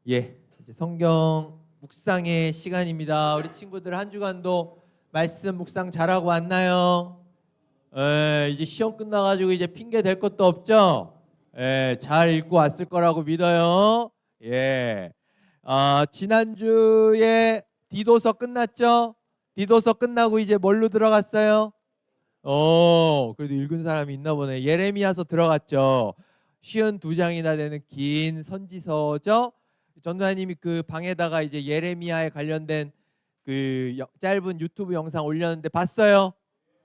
이제 성경 묵상의 시간입니다. 우리 친구들 한 주간도 말씀 묵상 잘하고 왔나요? 이제 시험 끝나가지고 이제 핑계 댈 것도 없죠? 잘 읽고 왔을 거라고 믿어요. 지난주에 디도서 끝났죠? 디도서 끝나고 이제 뭘로 들어갔어요? 그래도 읽은 사람이 있나 보네. 예레미야서 들어갔죠. 52장이나 되는 긴 선지서죠. 전도사님이 그 방에다가 이제 예레미야에 관련된 그 짧은 유튜브 영상 올렸는데 봤어요?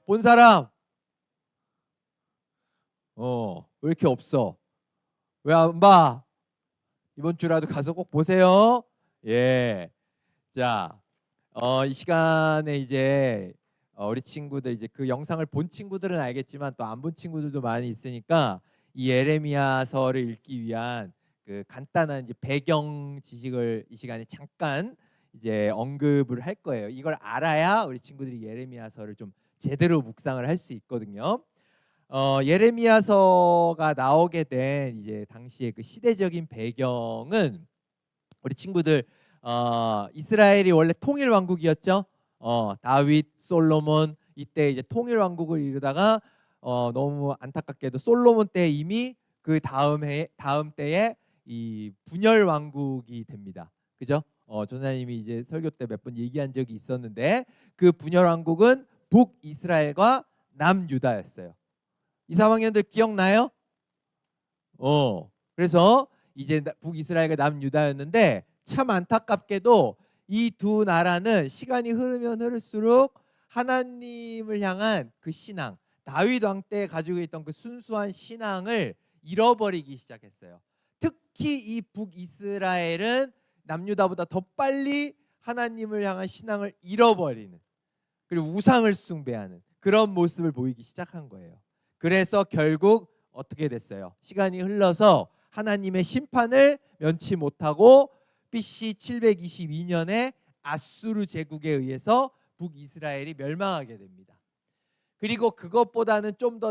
본 사람? 왜 이렇게 없어? 왜 안 봐? 이번 주라도 가서 꼭 보세요. 자, 이 시간에 이제 우리 친구들 이제 그 영상을 본 친구들은 알겠지만 또 안 본 친구들도 많이 있으니까 이 예레미야서를 읽기 위한 그 간단한 이제 배경 지식을 이 시간에 잠깐 이제 언급을 할 거예요. 이걸 알아야 우리 친구들이 예레미야서를 좀 제대로 묵상을 할 수 있거든요. 예레미야서가 나오게 된 이제 당시의 그 시대적인 배경은 우리 친구들 이스라엘이 원래 통일 왕국이었죠. 다윗, 솔로몬 이때 이제 통일 왕국을 이루다가 너무 안타깝게도 솔로몬 때 이미 그 다음 때에 이 분열 왕국이 됩니다. 그죠? 전사님이 이제 설교 때 몇 번 얘기한 적이 있었는데 그 분열 왕국은 북이스라엘과 남유다였어요. 이 상황들 기억나요? 그래서 이제 북이스라엘과 남유다였는데 참 안타깝게도 이 두 나라는 시간이 흐르면 흐를수록 하나님을 향한 그 신앙, 다윗 왕 때 가지고 있던 그 순수한 신앙을 잃어버리기 시작했어요. 특히 이 북이스라엘은 남유다보다 더 빨리 하나님을 향한 신앙을 잃어버리는, 그리고 우상을 숭배하는 그런 모습을 보이기 시작한 거예요. 그래서 결국 어떻게 됐어요? 시간이 흘러서 하나님의 심판을 면치 못하고 BC 722년에 아수르 제국에 의해서 북이스라엘이 멸망하게 됩니다. 그리고 그것보다는 좀 더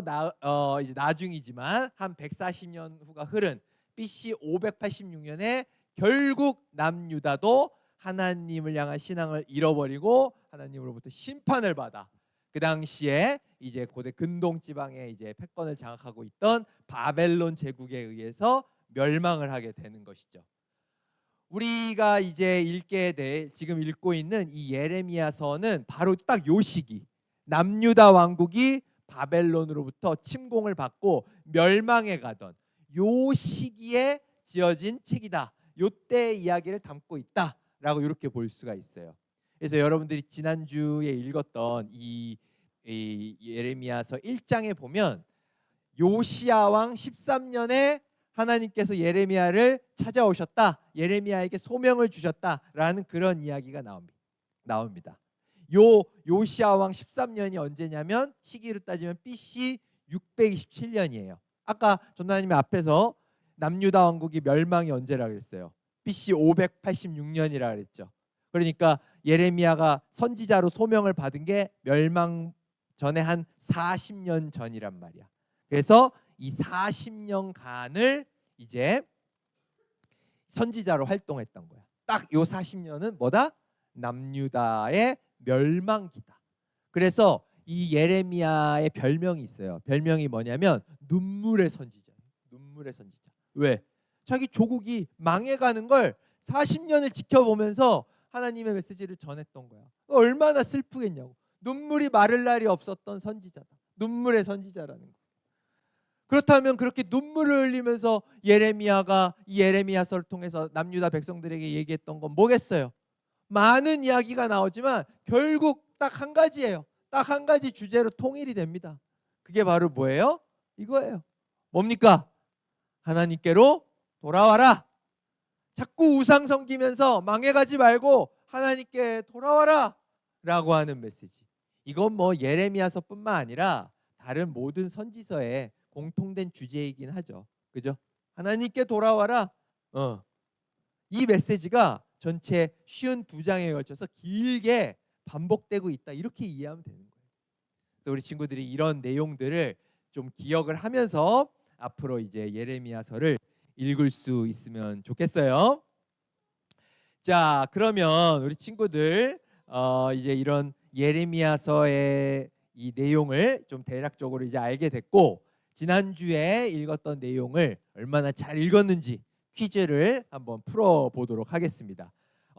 이제 나중이지만 한 140년 후가 흐른 BC 586년에 결국 남유다도 하나님을 향한 신앙을 잃어버리고 하나님으로부터 심판을 받아 그 당시에 이제 고대 근동 지방에 이제 패권을 장악하고 있던 바벨론 제국에 의해서 멸망을 하게 되는 것이죠. 우리가 이제 지금 읽고 있는 이 예레미야서는 바로 딱 요 시기, 남유다 왕국이 바벨론으로부터 침공을 받고 멸망해 가던 요 시기에 지어진 책이다. 요때 이야기를 담고 있다라고 이렇게 볼 수가 있어요. 그래서 여러분들이 지난주에 읽었던 이 예레미야서 1장에 보면 요시야 왕 13년에 하나님께서 예레미야를 찾아오셨다, 예레미야에게 소명을 주셨다라는 그런 이야기가 나옵니다. 요시야 왕 13년이 언제냐면 시기로 따지면 BC 627년이에요. 아까 전도사님이 앞에서 남유다 왕국이 멸망이 언제라 그랬어요? BC 586년이라 그랬죠. 그러니까 예레미야가 선지자로 소명을 받은 게 멸망 전에 한 40년 전이란 말이야. 그래서 이 40년간을 이제 선지자로 활동했던 거야. 딱 요 40년은 뭐다? 남유다의 멸망기다. 그래서 이 예레미야의 별명이 있어요. 별명이 뭐냐면 눈물의 선지자. 눈물의 선지자. 왜? 자기 조국이 망해가는 걸 40년을 지켜보면서 하나님의 메시지를 전했던 거야. 얼마나 슬프겠냐고. 눈물이 마를 날이 없었던 선지자다. 눈물의 선지자라는 거. 그렇다면 그렇게 눈물을 흘리면서 예레미야가 이 예레미야서를 통해서 남유다 백성들에게 얘기했던 건 뭐겠어요? 많은 이야기가 나오지만 결국 딱 한 가지예요. 딱 한 가지 주제로 통일이 됩니다. 그게 바로 뭐예요? 이거예요. 뭡니까? 하나님께로 돌아와라. 자꾸 우상 섬기면서 망해가지 말고 하나님께 돌아와라 라고 하는 메시지. 이건 뭐 예레미야서뿐만 아니라 다른 모든 선지서에 공통된 주제이긴 하죠. 그죠? 하나님께 돌아와라. 이 메시지가 전체 52장에 걸쳐서 길게 반복되고 있다. 이렇게 이해하면 되는 거예요. 그래서 우리 친구들이 이런 내용들을 좀 기억을 하면서 앞으로 이제 예레미야서를 읽을 수 있으면 좋겠어요. 자, 그러면 우리 친구들 이제 이런 예레미야서의 이 내용을 좀 대략적으로 이제 알게 됐고, 지난주에 읽었던 내용을 얼마나 잘 읽었는지 퀴즈를 한번 풀어보도록 하겠습니다.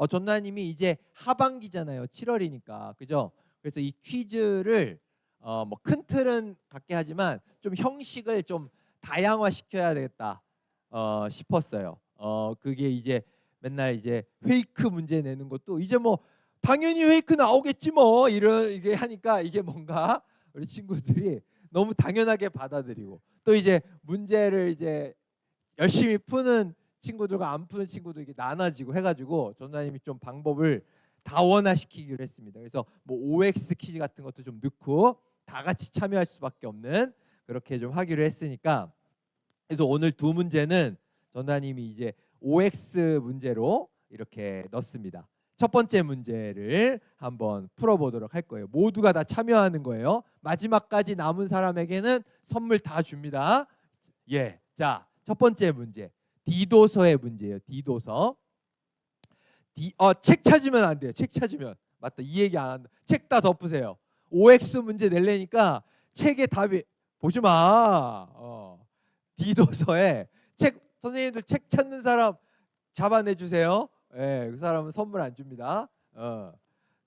전나님이 이제 하반기잖아요. 7월이니까, 그죠? 그래서 이 퀴즈를 뭐 큰 틀은 같게 하지만 좀 형식을 좀 다양화시켜야 되겠다 싶었어요. 그게 이제 맨날 이제 페이크 문제 내는 것도 이제 뭐 당연히 페이크 나오겠지 뭐 이런 이게 하니까 이게 뭔가 우리 친구들이 너무 당연하게 받아들이고, 또 이제 문제를 이제 열심히 푸는 친구들과 안 푸는 친구도 이게 나눠지고 해가지고 전도사님이 좀 방법을 다원화시키기로 했습니다. 그래서 뭐 OX 퀴즈 같은 것도 좀 넣고 다 같이 참여할 수밖에 없는, 그렇게 좀 하기로 했으니까, 그래서 오늘 두 문제는 전도사님이 이제 OX 문제로 이렇게 넣습니다. 첫 번째 문제를 한번 풀어보도록 할 거예요. 모두가 다 참여하는 거예요. 마지막까지 남은 사람에게는 선물 다 줍니다. 예, 자, 첫 번째 문제, 디도서의 문제예요. 디도서. 책 찾으면 안 돼요. 책 찾으면, 맞다, 이 얘기 안 한다. 책 다 덮으세요. OX 문제 낼래니까 책에 답이 보지 마. 디도서에 책, 선생님들 책 찾는 사람 잡아내 주세요. 예, 그 사람은 선물 안 줍니다.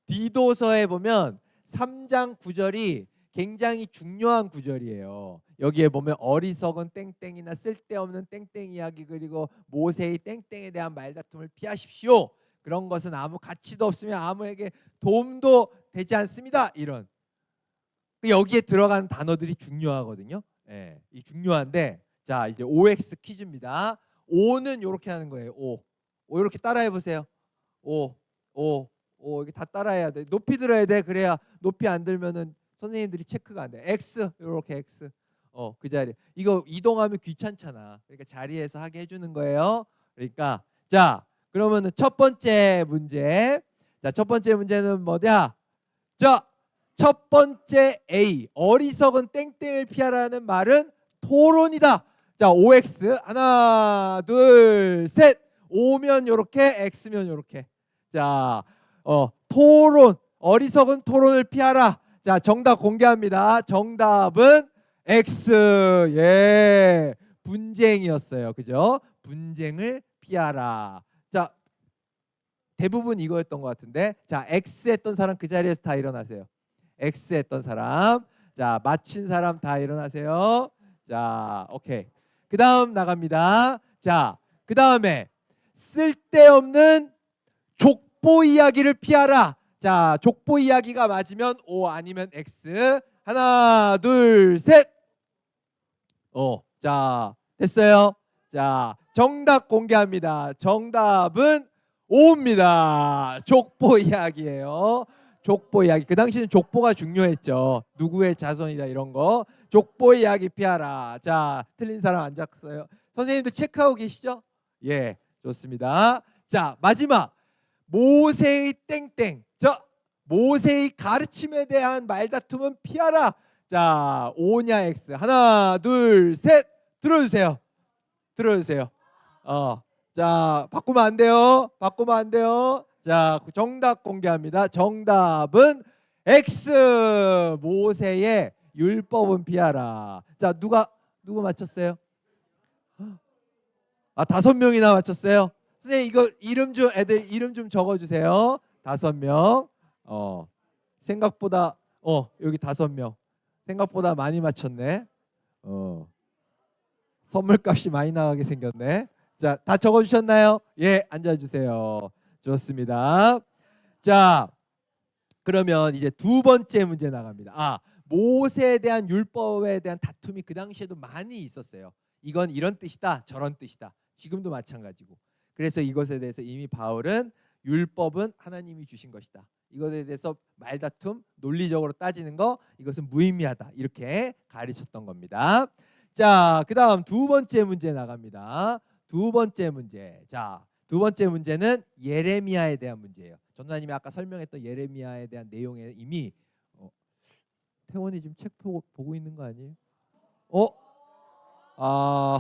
디도서에 보면 3장 9절이 굉장히 중요한 구절이에요. 여기에 보면 어리석은 땡땡이나 쓸데없는 땡땡 이야기, 그리고 모세의 땡땡에 대한 말다툼을 피하십시오. 그런 것은 아무 가치도 없으며 아무에게 도움도 되지 않습니다. 이런, 여기에 들어가는 단어들이 중요하거든요. 예, 이 중요한데, 자, 이제 OX 퀴즈입니다. O는 이렇게 하는 거예요. O 이렇게 따라해 보세요. O 이게 다 따라해야 돼. 높이 들어야 돼. 그래야, 높이 안 들면은 선생님들이 체크가 안 돼. X 이렇게 X. 그 자리. 이거 이동하면 귀찮잖아. 그러니까 자리에서 하게 해주는 거예요. 그러니까 자, 그러면은 첫 번째 문제. 자, 첫 번째 문제는 뭐냐? 자, 첫 번째 A, 어리석은 땡땡을 피하라는 말은 토론이다. 자, OX 하나 둘 셋. O면 요렇게, X면 요렇게. 자, 토론, 어리석은 토론을 피하라. 자, 정답 공개합니다. 정답은 X. 예, 분쟁이었어요. 그죠? 분쟁을 피하라. 자, 대부분 이거였던 것 같은데, 자, X 했던 사람 그 자리에서 다 일어나세요. X 했던 사람, 자, 맞힌 사람 다 일어나세요. 자, 오케이. 그 다음 나갑니다. 자, 그 다음에 쓸데없는 족보 이야기를 피하라. 자, 족보 이야기가 맞으면 O, 아니면 X. 하나 둘 셋. 자, 됐어요. 자, 정답 공개합니다. 정답은 O입니다. 족보 이야기예요. 족보 이야기. 그 당시는 족보가 중요했죠. 누구의 자손이다 이런 거. 족보 이야기 피하라. 자, 틀린 사람 안 잡어요. 선생님도 체크하고 계시죠? 예, 좋습니다. 자, 마지막 모세의 땡땡. 자, 모세의 가르침에 대한 말다툼은 피하라. 자, O냐 X. 하나 둘 셋. 들어주세요. 들어주세요. 자, 바꾸면 안 돼요. 바꾸면 안 돼요. 자, 정답 공개합니다. 정답은 X. 모세의 율법은 피하라. 자, 누구 맞췄어요? 5명이나 맞췄어요. 선생님, 이거 이름 좀, 애들 이름 좀 적어주세요. 5명. 생각보다 여기 5명. 생각보다 많이 맞췄네. 선물값이 많이 나가게 생겼네. 자, 다 적어주셨나요? 예, 앉아주세요. 좋습니다. 자, 그러면 이제 두 번째 문제 나갑니다. 모세에 대한 율법에 대한 다툼이 그 당시에도 많이 있었어요. 이건 이런 뜻이다, 저런 뜻이다. 지금도 마찬가지고. 그래서 이것에 대해서 이미 바울은 율법은 하나님이 주신 것이다. 이것에 대해서 말다툼, 논리적으로 따지는 거, 이것은 무의미하다. 이렇게 가르쳤던 겁니다. 자, 그 다음 두 번째 문제 나갑니다. 두 번째 문제. 자, 두 번째 문제는 예레미야에 대한 문제예요. 전도사님이 아까 설명했던 예레미야에 대한 내용에 이미 태원이 지금 책 보고 있는 거 아니에요?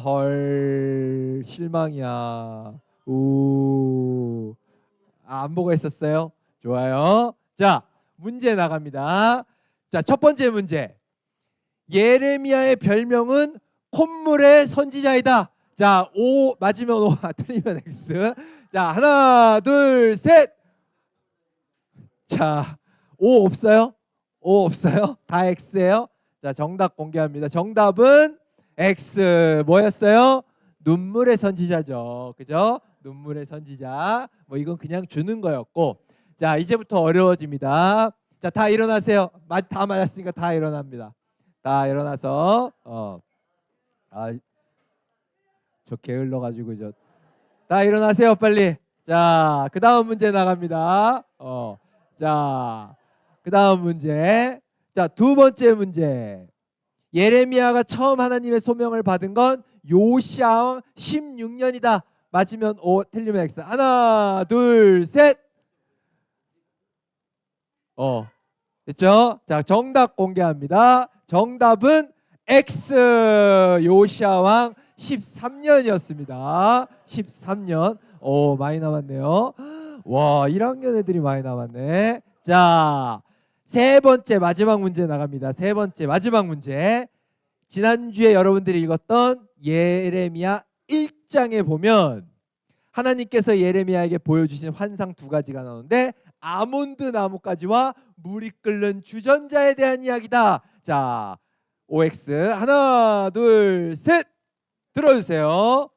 헐, 실망이야. 우, 안 보고 있었어요? 좋아요. 자, 문제 나갑니다. 자, 첫 번째 문제. 예레미야의 별명은 콧물의 선지자이다. 자, O 맞으면 O, 틀리면 X. 자, 하나, 둘, 셋. 자, O 없어요? O 없어요? 다 X예요. 자, 정답 공개합니다. 정답은 X. 뭐였어요? 눈물의 선지자죠. 그죠? 눈물의 선지자. 뭐 이건 그냥 주는 거였고. 자, 이제부터 어려워집니다. 자, 다 일어나세요. 다 맞았으니까 다 일어납니다. 다 일어나서 저 게을러 가지고 다 일어나세요, 빨리. 자, 그다음 문제 나갑니다. 자, 그다음 문제. 자, 두 번째 문제. 예레미야가 처음 하나님의 소명을 받은 건 요시야 16년이다. 맞으면 O, 틀리면 X. 하나, 둘, 셋. 됐죠? 자, 정답 공개합니다. 정답은 X. 요시야 왕 13년이었습니다. 13년. 오, 많이 남았네요. 와, 1학년 애들이 많이 남았네. 자, 세 번째 마지막 문제 나갑니다. 세 번째 마지막 문제. 지난주에 여러분들이 읽었던 예레미야 1장에 보면 하나님께서 예레미야에게 보여주신 환상 두 가지가 나오는데 아몬드 나무까지와 물이 끓는 주전자에 대한 이야기다. 자, OX 하나 둘 셋 들어주세요.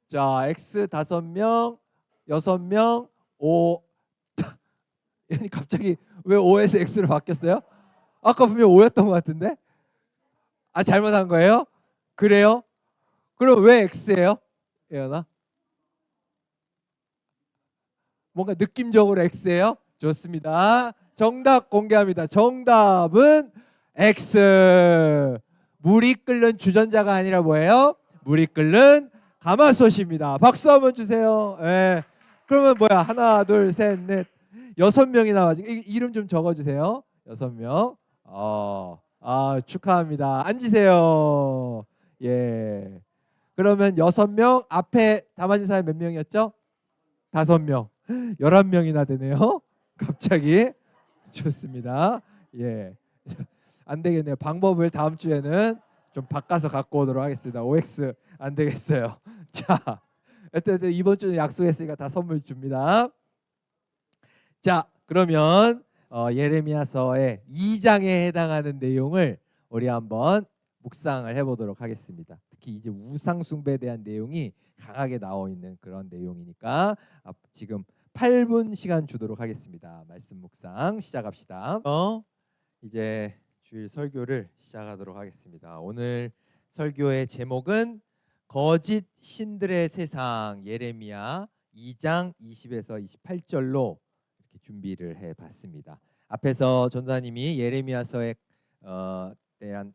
자, X 5명 6명 O. 갑자기 왜 O에서 X로 바뀌었어요? 아까 분명 O였던 것 같은데? 잘못한 거예요? 그래요? 그럼 왜 X예요? 예언아? 뭔가 느낌적으로 X예요? 좋습니다. 정답 공개합니다. 정답은 X. 물이 끓는 주전자가 아니라 뭐예요? 물이 끓는 가마솥입니다. 박수 한번 주세요. 예. 그러면 뭐야? 하나, 둘, 셋, 넷, 6명이 나와지. 이름 좀 적어주세요. 6명. 축하합니다. 앉으세요. 예. 그러면 6명 앞에 다 맞은 사람이 몇 명이었죠? 5명. 11명이나 되네요. 갑자기. 좋습니다. 예. 안 되겠네요. 방법을 다음 주에는 좀 바꿔서 갖고 오도록 하겠습니다. OX 안 되겠어요. 자, 일단 이번 주는 약속했으니까 다 선물 줍니다. 자, 그러면 예레미야서의 2장에 해당하는 내용을 우리 한번 묵상을 해보도록 하겠습니다. 특히 이제 우상 숭배에 대한 내용이 강하게 나와 있는 그런 내용이니까 지금 8분 시간 주도록 하겠습니다. 말씀 묵상 시작합시다. 이제 주일 설교를 시작하도록 하겠습니다. 오늘 설교의 제목은 거짓 신들의 세상, 예레미야 2장 20에서 28절로 이렇게 준비를 해봤습니다. 앞에서 전도사님이 예레미야서에 대한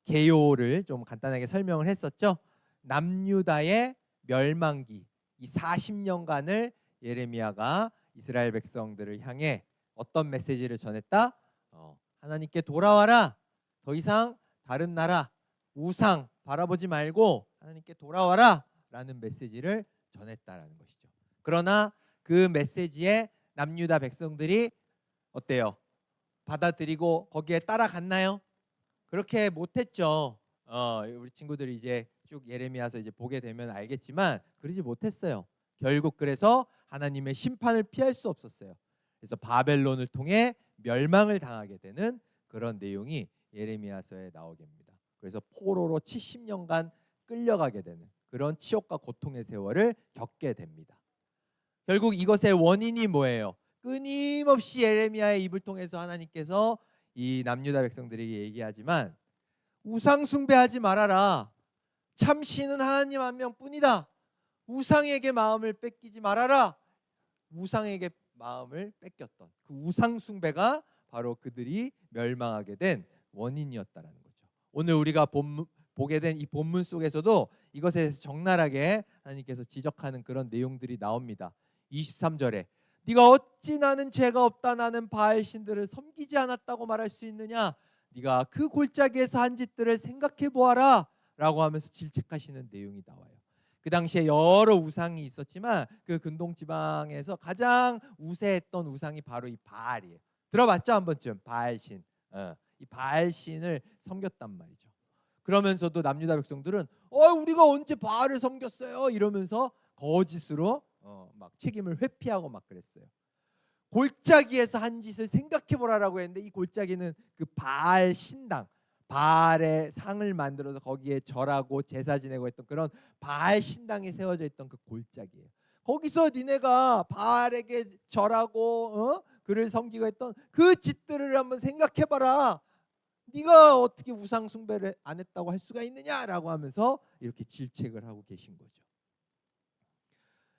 개요를 좀 간단하게 설명을 했었죠. 남유다의 멸망기, 이 40년간을 예레미야가 이스라엘 백성들을 향해 어떤 메시지를 전했다? 하나님께 돌아와라. 더 이상 다른 나라, 우상 바라보지 말고 하나님께 돌아와라 라는 메시지를 전했다라는 것이죠. 그러나 그 메시지에 남유다 백성들이 어때요? 받아들이고 거기에 따라갔나요? 그렇게 못했죠. 우리 친구들이 이제 쭉 예레미야서 이제 보게 되면 알겠지만 그러지 못했어요. 결국 그래서 하나님의 심판을 피할 수 없었어요. 그래서 바벨론을 통해 멸망을 당하게 되는 그런 내용이 예레미야서에 나오게 됩니다. 그래서 포로로 70년간 끌려가게 되는 그런 치욕과 고통의 세월을 겪게 됩니다. 결국 이것의 원인이 뭐예요? 끊임없이 예레미야의 입을 통해서 하나님께서 이 남유다 백성들에게 얘기하지만 우상 숭배하지 말아라. 참 신은 하나님 한 명뿐이다. 우상에게 마음을 뺏기지 말아라. 우상에게 마음을 뺏겼던 그 우상 숭배가 바로 그들이 멸망하게 된 원인이었다라는 거죠. 오늘 우리가 보게 된 이 본문 속에서도 이것에 대해서 적나라하게 하나님께서 지적하는 그런 내용들이 나옵니다. 23절에 네가 어찌 나는 죄가 없다 나는 바알 신들을 섬기지 않았다고 말할 수 있느냐? 네가 그 골짜기에서 한 짓들을 생각해 보아라 라고 하면서 질책하시는 내용이 나와요. 그 당시에 여러 우상이 있었지만 그 근동 지방에서 가장 우세했던 우상이 바로 이 바알이에요. 들어봤죠? 한 번쯤 바알신. 이 바알신을 섬겼단 말이죠. 그러면서도 남유다 백성들은 우리가 언제 바알을 섬겼어요? 이러면서 거짓으로 막 책임을 회피하고 막 그랬어요. 골짜기에서 한 짓을 생각해보라라고 했는데 이 골짜기는 그 바알 신당, 바알의 상을 만들어서 거기에 절하고 제사 지내고 했던 그런 바알 신당이 세워져 있던 그 골짜기예요. 거기서 니네가 바알에게 절하고 그를 섬기고 했던 그 짓들을 한번 생각해봐라. 네가 어떻게 우상 숭배를 안 했다고 할 수가 있느냐라고 하면서 이렇게 질책을 하고 계신 거죠.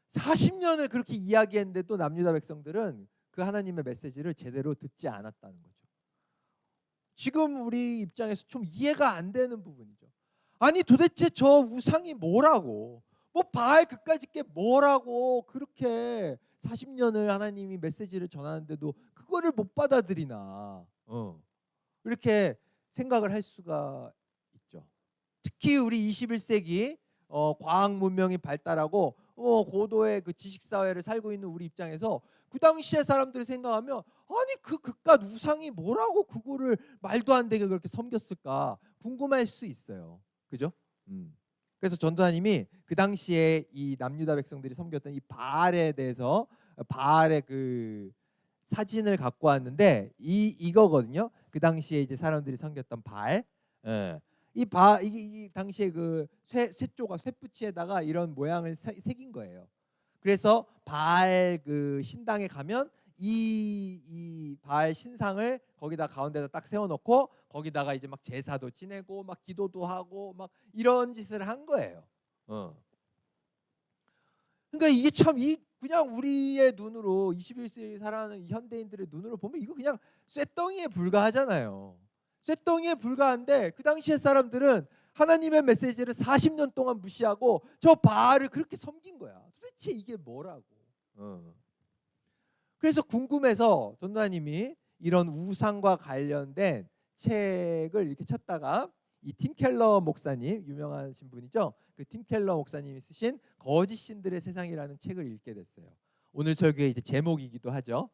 40년을 그렇게 이야기했는데도 남유다 백성들은 그 하나님의 메시지를 제대로 듣지 않았다는 거죠. 지금 우리 입장에서 좀 이해가 안 되는 부분이죠. 아니 도대체 저 우상이 뭐라고, 뭐 바알 그까짓 게 뭐라고 그렇게 40년을 하나님이 메시지를 전하는데도 그거를 못 받아들이나 이렇게 생각을 할 수가 있죠. 특히 우리 21세기 과학 문명이 발달하고 고도의 그 지식 사회를 살고 있는 우리 입장에서 그 당시의 사람들이 생각하면 아니 그 그깟 우상이 뭐라고 그거를 말도 안 되게 그렇게 섬겼을까 궁금할 수 있어요. 그죠? 그래서 전도사님이 그 당시에 이 남유다 백성들이 섬겼던 이 바알에 대해서 바알의 그 사진을 갖고 왔는데 이거거든요. 그 당시에 이제 사람들이 섬겼던 바알. 이 당시에 그 쇠조각 쇠붙이에다가 이런 모양을 새긴 거예요. 그래서 바알 그 신당에 가면 이 바알 신상을 거기다 가운데다 딱 세워놓고 거기다가 이제 막 제사도 지내고 막 기도도 하고 막 이런 짓을 한 거예요. 그러니까 이게 참 그냥 우리의 눈으로 21세기 살아가는 현대인들의 눈으로 보면 이거 그냥 쇳덩이에 불과하잖아요. 쇳덩이에 불과한데 그 당시의 사람들은 하나님의 메시지를 40년 동안 무시하고 저 바알을 그렇게 섬긴 거야. 도대체 이게 뭐라고? 그래서 궁금해서 전도사님이 이런 우상과 관련된 책을 이렇게 찾다가 이 팀 켈러 목사님, 유명하신 분이죠. 그 팀 켈러 목사님이 쓰신 거짓 신들의 세상이라는 책을 읽게 됐어요. 오늘 설교의 이제 제목이기도 하죠.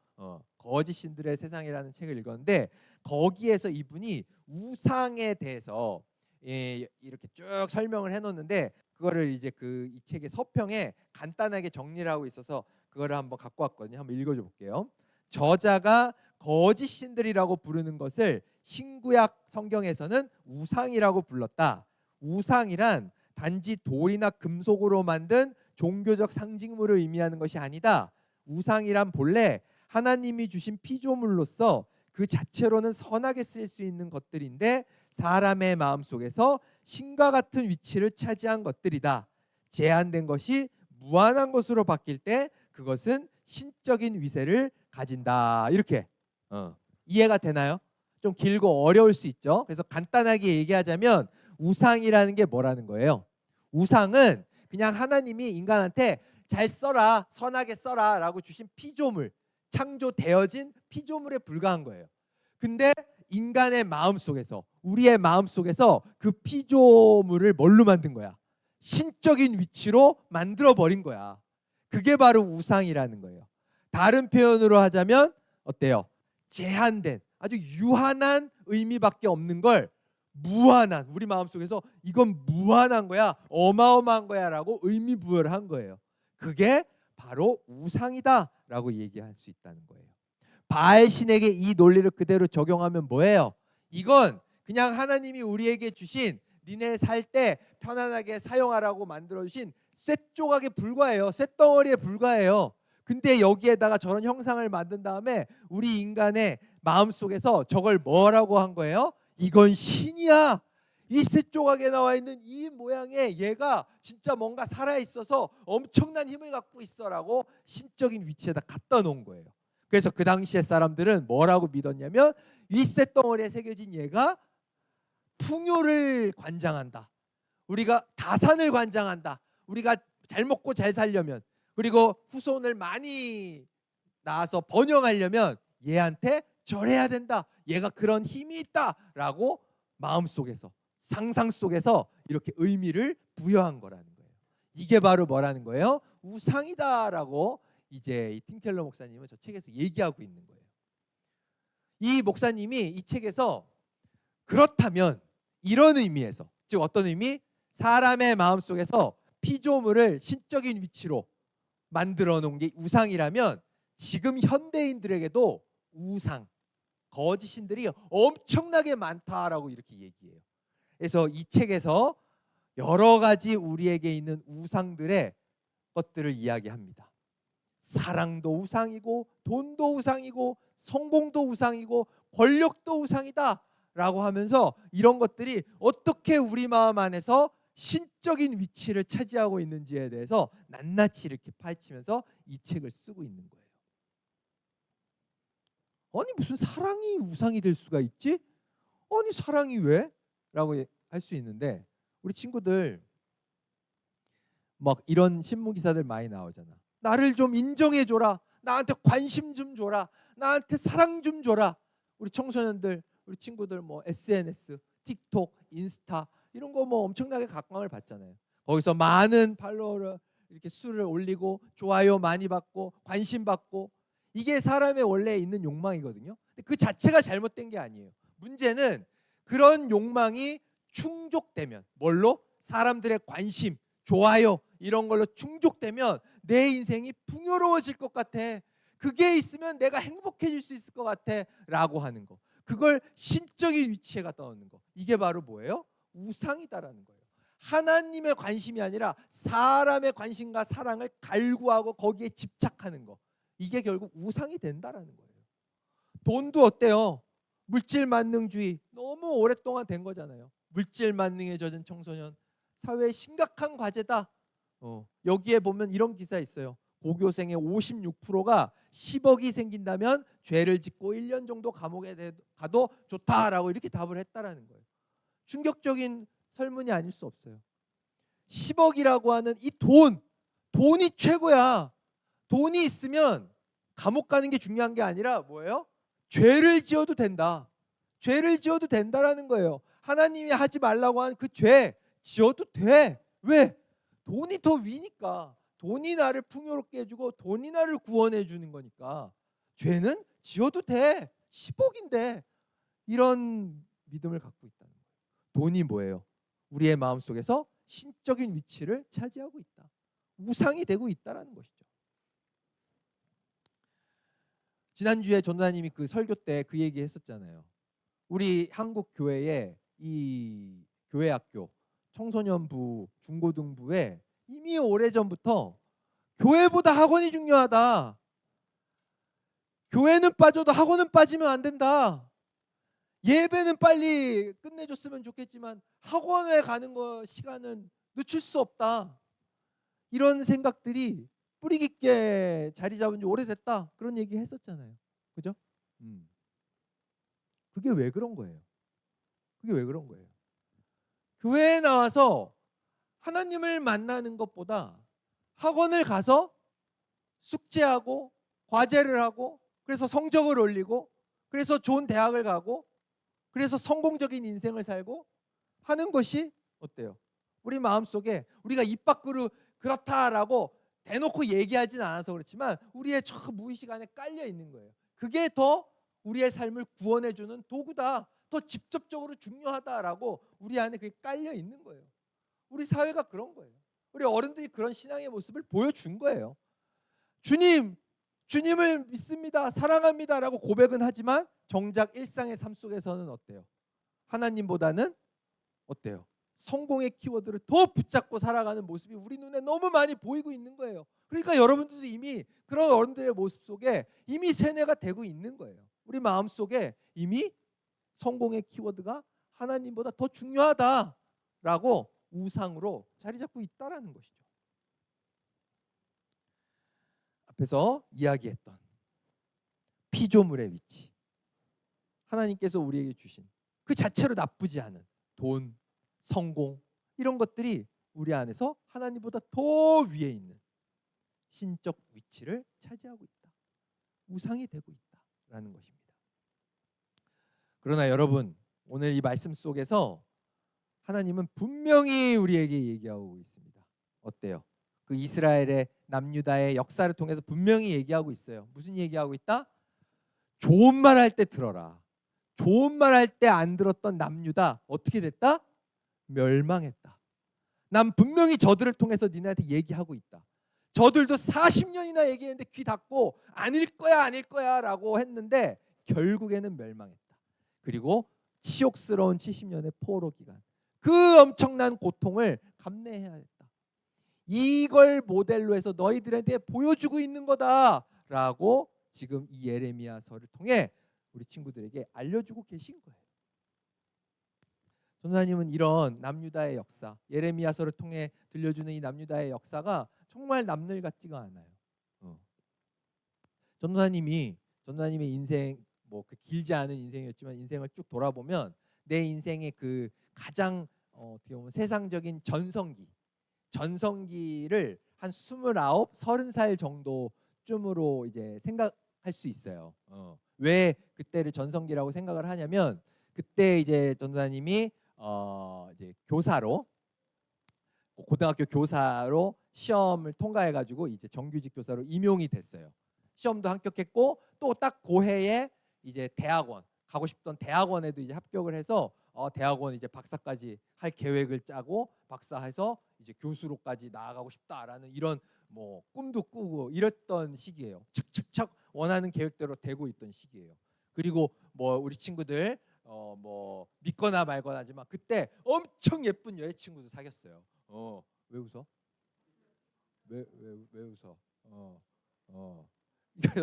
거짓 신들의 세상이라는 책을 읽었는데 거기에서 이분이 우상에 대해서 이렇게 쭉 설명을 해놓는데 그거를 이제 이 책의 서평에 간단하게 정리를 하고 있어서 그거를 한번 갖고 왔거든요. 한번 읽어줘 볼게요. 저자가 거짓 신들이라고 부르는 것을 신구약 성경에서는 우상이라고 불렀다. 우상이란 단지 돌이나 금속으로 만든 종교적 상징물을 의미하는 것이 아니다. 우상이란 본래 하나님이 주신 피조물로서 그 자체로는 선하게 쓰일 수 있는 것들인데 사람의 마음속에서 신과 같은 위치를 차지한 것들이다. 제한된 것이 무한한 것으로 바뀔 때 그것은 신적인 위세를 가진다. 이렇게 이해가 되나요? 좀 길고 어려울 수 있죠. 그래서 간단하게 얘기하자면 우상이라는 게 뭐라는 거예요? 우상은 그냥 하나님이 인간한테 잘 써라, 선하게 써라 라고 주신 피조물, 창조되어진 피조물에 불과한 거예요. 근데 인간의 마음속에서, 우리의 마음속에서 그 피조물을 뭘로 만든 거야? 신적인 위치로 만들어버린 거야. 그게 바로 우상이라는 거예요. 다른 표현으로 하자면 어때요? 제한된, 아주 유한한 의미밖에 없는 걸 무한한, 우리 마음속에서 이건 무한한 거야, 어마어마한 거야 라고 의미 부여를 한 거예요. 그게 바로 우상이다 라고 얘기할 수 있다는 거예요. 바알 신에게 이 논리를 그대로 적용하면 뭐예요? 이건 그냥 하나님이 우리에게 주신 니네 살 때 편안하게 사용하라고 만들어주신 쇳조각에 불과해요. 쇳덩어리에 불과해요. 근데 여기에다가 저런 형상을 만든 다음에 우리 인간의 마음속에서 저걸 뭐라고 한 거예요? 이건 신이야. 이 쇳조각에 나와 있는 이 모양의 얘가 진짜 뭔가 살아있어서 엄청난 힘을 갖고 있어라고 신적인 위치에다 갖다 놓은 거예요. 그래서 그 당시의 사람들은 뭐라고 믿었냐면 이 쇳덩어리에 새겨진 얘가 풍요를 관장한다. 우리가 다산을 관장한다. 우리가 잘 먹고 잘 살려면, 그리고 후손을 많이 낳아서 번영하려면 얘한테 절해야 된다. 얘가 그런 힘이 있다라고 마음속에서, 상상 속에서 이렇게 의미를 부여한 거라는 거예요. 이게 바로 뭐라는 거예요? 우상이다라고 이제 이 팀켈러 목사님은 저 책에서 얘기하고 있는 거예요. 이 목사님이 이 책에서 그렇다면 이런 의미에서, 즉 어떤 의미? 사람의 마음속에서 피조물을 신적인 위치로 만들어 놓은 게 우상이라면 지금 현대인들에게도 우상, 거짓신들이 엄청나게 많다라고 이렇게 얘기해요. 그래서 이 책에서 여러 가지 우리에게 있는 우상들의 것들을 이야기합니다. 사랑도 우상이고, 돈도 우상이고, 성공도 우상이고, 권력도 우상이다 라고 하면서 이런 것들이 어떻게 우리 마음 안에서 신적인 위치를 차지하고 있는지에 대해서 낱낱이 이렇게 파헤치면서 이 책을 쓰고 있는 거예요. 아니 무슨 사랑이 우상이 될 수가 있지? 아니 사랑이 왜? 라고 할 수 있는데, 우리 친구들 막 이런 신문 기사들 많이 나오잖아. 나를 좀 인정해줘라, 나한테 관심 좀 줘라, 나한테 사랑 좀 줘라. 우리 청소년들, 우리 친구들 뭐 SNS, 틱톡, 인스타 이런 거 뭐 엄청나게 각광을 받잖아요. 거기서 많은 팔로워를 이렇게 수를 올리고 좋아요 많이 받고 관심 받고, 이게 사람의 원래 있는 욕망이거든요. 근데 그 자체가 잘못된 게 아니에요. 문제는 그런 욕망이 충족되면, 뭘로? 사람들의 관심, 좋아요 이런 걸로 충족되면 내 인생이 풍요로워질 것 같아, 그게 있으면 내가 행복해질 수 있을 것 같아 라고 하는 거, 그걸 신적인 위치에 갖다 놓는 거, 이게 바로 뭐예요? 우상이다라는 거예요. 하나님의 관심이 아니라 사람의 관심과 사랑을 갈구하고 거기에 집착하는 거, 이게 결국 우상이 된다라는 거예요. 돈도 어때요? 물질 만능주의 너무 오랫동안 된 거잖아요. 물질 만능에 젖은 청소년, 사회의 심각한 과제다. 여기에 보면 이런 기사 있어요. 고교생의 56%가 10억이 생긴다면 죄를 짓고 1년 정도 감옥에 가도 좋다라고 이렇게 답을 했다라는 거예요. 충격적인 설문이 아닐 수 없어요. 10억이라고 하는 이 돈이 최고야. 돈이 있으면 감옥 가는 게 중요한 게 아니라 뭐예요? 죄를 지어도 된다. 죄를 지어도 된다라는 거예요. 하나님이 하지 말라고 한 그 죄 지어도 돼. 왜? 돈이 더 위니까. 돈이 나를 풍요롭게 해주고 돈이 나를 구원해 주는 거니까 죄는 지어도 돼. 10억인데. 이런 믿음을 갖고 있다는 거예요. 돈이 뭐예요? 우리의 마음속에서 신적인 위치를 차지하고 있다. 우상이 되고 있다라는 것이죠. 지난주에 전도사님이 그 설교 때 그 얘기 했었잖아요. 우리 한국 교회에 이 교회학교 청소년부 중고등부에 이미 오래전부터 교회보다 학원이 중요하다, 교회는 빠져도 학원은 빠지면 안 된다, 예배는 빨리 끝내줬으면 좋겠지만 학원에 가는 거 시간은 늦출 수 없다, 이런 생각들이 뿌리 깊게 자리 잡은 지 오래됐다, 그런 얘기 했었잖아요. 그죠? 그게 왜 그런 거예요? 그게 왜 그런 거예요? 교회에 나와서 하나님을 만나는 것보다 학원을 가서 숙제하고 과제를 하고, 그래서 성적을 올리고, 그래서 좋은 대학을 가고, 그래서 성공적인 인생을 살고 하는 것이 어때요? 우리 마음속에 우리가 입 밖으로 그렇다라고 대놓고 얘기하진 않아서 그렇지만 우리의 저 무의식 안에 깔려 있는 거예요. 그게 더 우리의 삶을 구원해 주는 도구다, 더 직접적으로 중요하다라고 우리 안에 그게 깔려 있는 거예요. 우리 사회가 그런 거예요. 우리 어른들이 그런 신앙의 모습을 보여준 거예요. 주님을 믿습니다, 사랑합니다라고 고백은 하지만 정작 일상의 삶 속에서는 어때요? 하나님보다는 어때요? 성공의 키워드를 더 붙잡고 살아가는 모습이 우리 눈에 너무 많이 보이고 있는 거예요. 그러니까 여러분들도 이미 그런 어른들의 모습 속에 이미 세뇌가 되고 있는 거예요. 우리 마음속에 이미 성공의 키워드가 하나님보다 더 중요하다라고 우상으로 자리 잡고 있다라는 것이죠. 앞에서 이야기했던 피조물의 위치, 하나님께서 우리에게 주신 그 자체로 나쁘지 않은 돈, 성공 이런 것들이 우리 안에서 하나님보다 더 위에 있는 신적 위치를 차지하고 있다, 우상이 되고 있다라는 것입니다. 그러나 여러분, 오늘 이 말씀 속에서 하나님은 분명히 우리에게 얘기하고 있습니다. 어때요? 그 이스라엘의 남유다의 역사를 통해서 분명히 얘기하고 있어요. 무슨 얘기하고 있다? 좋은 말 할 때 들어라. 좋은 말 할 때 안 들었던 남유다 어떻게 됐다? 멸망했다. 난 분명히 저들을 통해서 니네한테 얘기하고 있다. 저들도 40년이나 얘기했는데 귀 닫고 아닐 거야 아닐 거야 라고 했는데 결국에는 멸망했다. 그리고 치욕스러운 70년의 포로 기간, 그 엄청난 고통을 감내해야 했다. 이걸 모델로 해서 너희들한테 보여주고 있는 거다라고 지금 이 예레미야서를 통해 우리 친구들에게 알려주고 계신 거예요. 전도사님은 이런 남유다의 역사, 예레미야서를 통해 들려주는 이 남유다의 역사가 정말 남일 같지가 않아요. 전도사님의 인생, 뭐 그 길지 않은 인생이었지만 인생을 쭉 돌아보면 내 인생의 그 가장 어떻게 보면 세상적인 전성기를 한 29, 30살 정도쯤으로 이제 생각할 수 있어요. 왜 그때를 전성기라고 생각을 하냐면 그때 이제 전도사님이 이제 교사로 고등학교 교사로 시험을 통과해가지고 이제 정규직 교사로 임용이 됐어요. 시험도 합격했고 또 딱 고해에 이제 대학원 가고 싶던 대학원에도 이제 합격을 해서 대학원 이제 박사까지 할 계획을 짜고 박사해서 이제 교수로까지 나아가고 싶다라는 이런 뭐 꿈도 꾸고 이랬던 시기예요. 착착착 원하는 계획대로 되고 있던 시기예요. 그리고 뭐 우리 친구들 뭐 믿거나 말거나 하지만 그때 엄청 예쁜 여자친구도 사귀었어요. 왜 웃어? 왜 웃어? 이게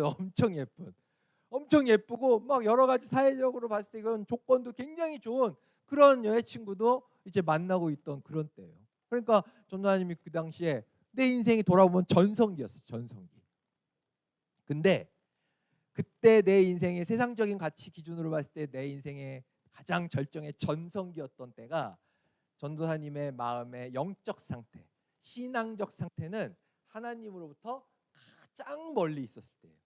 엄청 예쁘고 막 여러 가지 사회적으로 봤을 때 이건 조건도 굉장히 좋은 그런 여자친구도 이제 만나고 있던 그런 때예요. 그러니까 전도사님이 그 당시에 내 인생이 돌아보면 전성기였어요. 전성기. 근데 그때 내 인생의 세상적인 가치 기준으로 봤을 때 내 인생의 가장 절정의 전성기였던 때가 전도사님의 마음의 영적 상태, 신앙적 상태는 하나님으로부터 가장 멀리 있었을 때예요.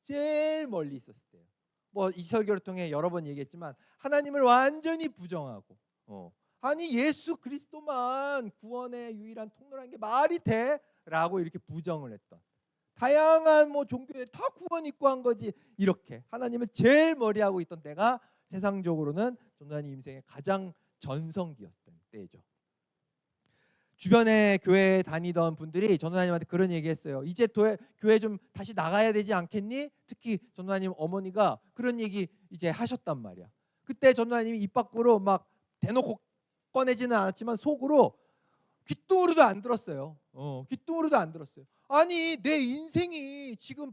제일 멀리 있었을 때예요. 뭐 이 설교를 통해 여러 번 얘기했지만 하나님을 완전히 부정하고 아니 예수 그리스도만 구원의 유일한 통로라는 게 말이 돼? 라고 이렇게 부정을 했던, 다양한 뭐 종교에 다 구원 있고 한 거지, 이렇게 하나님을 제일 멀리하고 있던 때가 세상적으로는 전도사님 인생의 가장 전성기였던 때죠. 주변에 교회 다니던 분들이 전도사님한테 그런 얘기했어요. 이제 교회 좀 다시 나가야 되지 않겠니? 특히 전도사님 어머니가 그런 얘기 이제 하셨단 말이야. 그때 전도사님이 입 밖으로 막 대놓고 꺼내지는 않았지만 속으로 귓등으로도 안 들었어요. 귓등으로도 안 들었어요. 아니 내 인생이 지금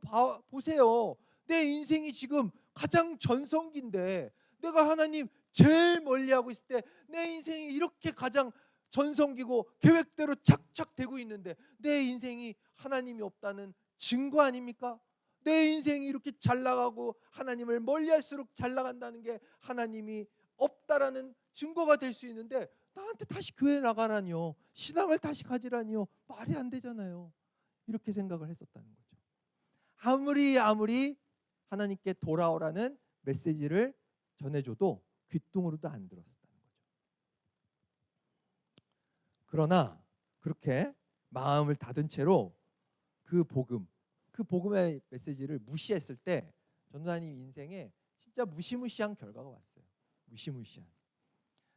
보세요. 내 인생이 지금 가장 전성기인데 내가 하나님 제일 멀리하고 있을 때 내 인생이 이렇게 가장 전성기고 계획대로 착착 되고 있는데 내 인생이 하나님이 없다는 증거 아닙니까? 내 인생이 이렇게 잘 나가고 하나님을 멀리할수록 잘 나간다는 게 하나님이 없다라는 증거가 될 수 있는데 나한테 다시 교회 나가라니요, 신앙을 다시 가지라니요, 말이 안 되잖아요. 이렇게 생각을 했었다는 거죠. 아무리 하나님께 돌아오라는 메시지를 전해줘도 귓등으로도 안 들었었다는 거죠. 그러나 그렇게 마음을 닫은 채로 그 복음의 메시지를 무시했을 때 전도사님 인생에 진짜 무시무시한 결과가 왔어요. 무시무시한.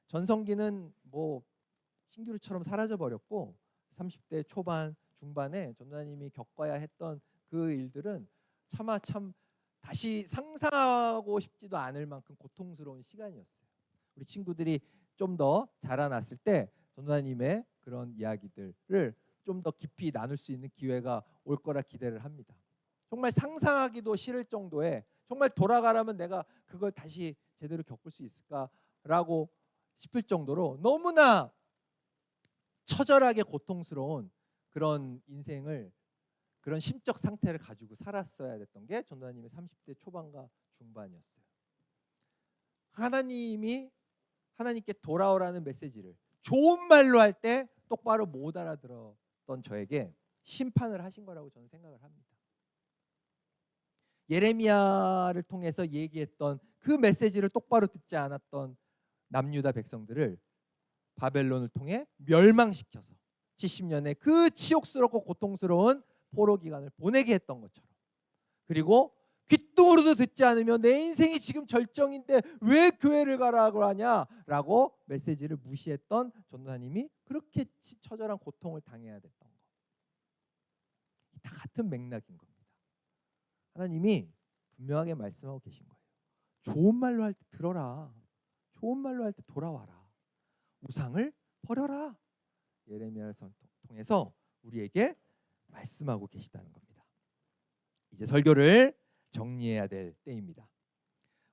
전성기는 뭐 신기루처럼 사라져 버렸고 30대 초반 중반에 전도사님이 겪어야 했던 그 일들은 차마 참 다시 상상하고 싶지도 않을 만큼 고통스러운 시간이었어요. 우리 친구들이 좀 더 자라났을 때 전도사님의 그런 이야기들을 좀 더 깊이 나눌 수 있는 기회가 올 거라 기대를 합니다. 정말 상상하기도 싫을 정도의, 정말 돌아가라면 내가 그걸 다시 제대로 겪을 수 있을까라고 싶을 정도로 너무나 처절하게 고통스러운 그런 인생을, 그런 심적 상태를 가지고 살았어야 됐던 게 전도사님의 30대 초반과 중반이었어요. 하나님께 돌아오라는 메시지를 좋은 말로 할 때 똑바로 못 알아들었던 저에게 심판을 하신 거라고 저는 생각을 합니다. 예레미야를 통해서 얘기했던 그 메시지를 똑바로 듣지 않았던 남유다 백성들을 바벨론을 통해 멸망시켜서 70년의 그 치욕스럽고 고통스러운 포로 기간을 보내게 했던 것처럼, 그리고 귀뚱으로도 듣지 않으면 내 인생이 지금 절정인데 왜 교회를 가라고 하냐라고 메시지를 무시했던 전도사님이 그렇게 처절한 고통을 당해야 됐던 거. 다 같은 맥락인 겁니다. 하나님이 분명하게 말씀하고 계신 거예요. 좋은 말로 할 때 들어라. 좋은 말로 할 때 돌아와라. 우상을 버려라. 예레미야를 통해서 우리에게 말씀하고 계시다는 겁니다. 이제 설교를 정리해야 될 때입니다.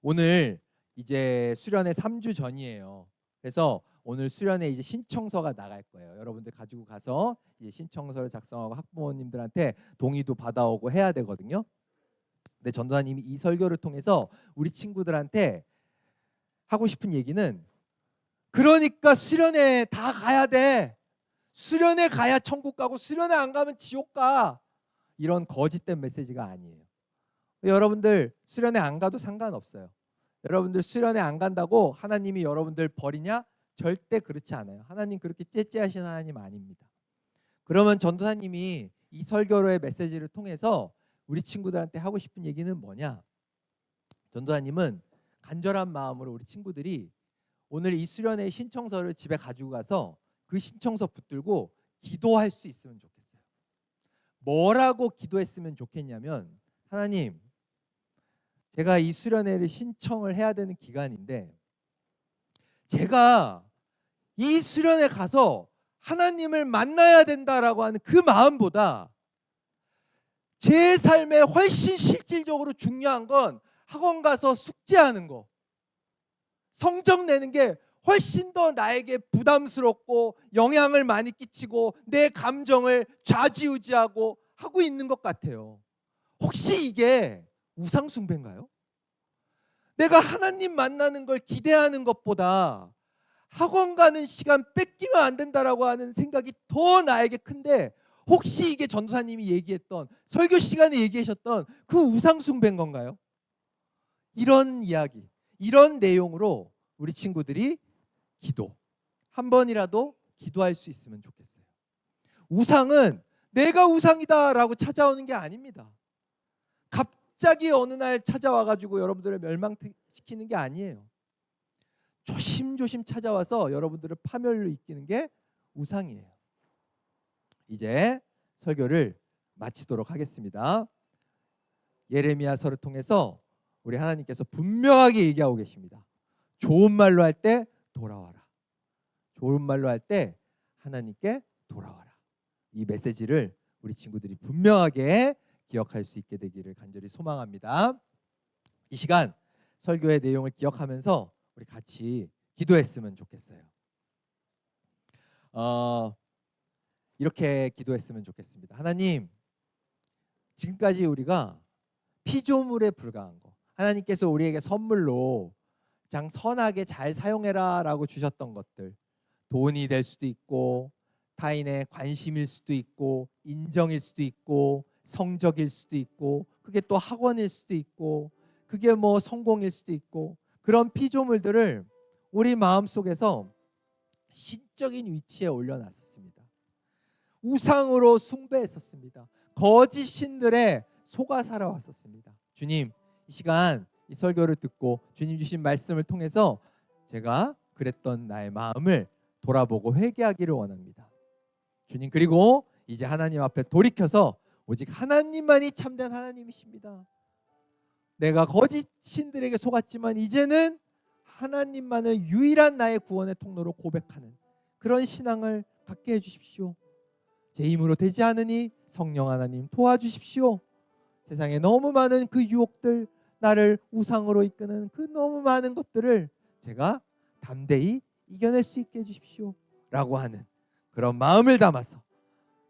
오늘 이제 수련회 3주 전이에요. 그래서 오늘 수련회 이제 신청서가 나갈 거예요. 여러분들 가지고 가서 이제 신청서를 작성하고 학부모님들한테 동의도 받아오고 해야 되거든요. 근데 전도사님이 이 설교를 통해서 우리 친구들한테 하고 싶은 얘기는, 그러니까 수련회 다 가야 돼. 수련회 가야 천국 가고 수련회 안 가면 지옥 가. 이런 거짓된 메시지가 아니에요. 여러분들 수련회 안 가도 상관없어요. 여러분들 수련회 안 간다고 하나님이 여러분들 버리냐? 절대 그렇지 않아요. 하나님 그렇게 째째하신 하나님 아닙니다. 그러면 전도사님이 이 설교로의 메시지를 통해서 우리 친구들한테 하고 싶은 얘기는 뭐냐? 전도사님은 간절한 마음으로 우리 친구들이 오늘 이 수련회 신청서를 집에 가지고 가서 그 신청서 붙들고 기도할 수 있으면 좋겠어요. 뭐라고 기도했으면 좋겠냐면, 하나님, 제가 이 수련회를 신청을 해야 되는 기간인데 제가 이 수련회 가서 하나님을 만나야 된다라고 하는 그 마음보다 제 삶에 훨씬 실질적으로 중요한 건 학원 가서 숙제하는 거, 성적 내는 게 훨씬 더 나에게 부담스럽고 영향을 많이 끼치고 내 감정을 좌지우지하고 하고 있는 것 같아요. 혹시 이게 우상 숭배인가요? 내가 하나님 만나는 걸 기대하는 것보다 학원 가는 시간 뺏기면 안 된다라고 하는 생각이 더 나에게 큰데, 혹시 이게 전도사님이 얘기했던 설교 시간에 얘기하셨던 그 우상 숭배인 건가요? 이런 이야기, 이런 내용으로 우리 친구들이 기도 한 번이라도 기도할 수 있으면 좋겠어요. 우상은 내가 우상이다라고 찾아오는 게 아닙니다. 갑자기 어느 날 찾아와가지고 여러분들을 멸망시키는 게 아니에요. 조심조심 찾아와서 여러분들을 파멸로 이끄는 게 우상이에요. 이제 설교를 마치도록 하겠습니다. 예레미야서를 통해서 우리 하나님께서 분명하게 얘기하고 계십니다. 좋은 말로 할 때 돌아와라. 좋은 말로 할 때 하나님께 돌아와라. 이 메시지를 우리 친구들이 분명하게 기억할 수 있게 되기를 간절히 소망합니다. 이 시간 설교의 내용을 기억하면서 우리 같이 기도했으면 좋겠어요. 이렇게 기도했으면 좋겠습니다. 하나님, 지금까지 우리가 피조물에 불과한 거, 하나님께서 우리에게 선물로 그냥 선하게 잘 사용해라 라고 주셨던 것들, 돈이 될 수도 있고 타인의 관심일 수도 있고 인정일 수도 있고 성적일 수도 있고 그게 또 학원일 수도 있고 그게 뭐 성공일 수도 있고, 그런 피조물들을 우리 마음속에서 신적인 위치에 올려놨었습니다. 우상으로 숭배했었습니다. 거짓 신들에 속아 살아왔었습니다. 주님, 이 시간 이 설교를 듣고 주님 주신 말씀을 통해서 제가 그랬던 나의 마음을 돌아보고 회개하기를 원합니다. 주님, 그리고 이제 하나님 앞에 돌이켜서 오직 하나님만이 참된 하나님이십니다. 내가 거짓 신들에게 속았지만 이제는 하나님만을 유일한 나의 구원의 통로로 고백하는 그런 신앙을 갖게 해주십시오. 제 힘으로 되지 않으니 성령 하나님 도와주십시오. 세상에 너무 많은 그 유혹들, 나를 우상으로 이끄는 그 너무 많은 것들을 제가 담대히 이겨낼 수 있게 해주십시오 라고 하는 그런 마음을 담아서,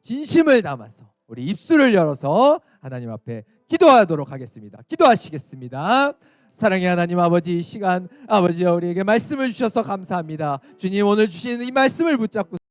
진심을 담아서 우리 입술을 열어서 하나님 앞에 기도하도록 하겠습니다. 기도하시겠습니다. 사랑의 하나님 아버지, 이 시간 아버지여 우리에게 말씀을 주셔서 감사합니다. 주님, 오늘 주신 이 말씀을 붙잡고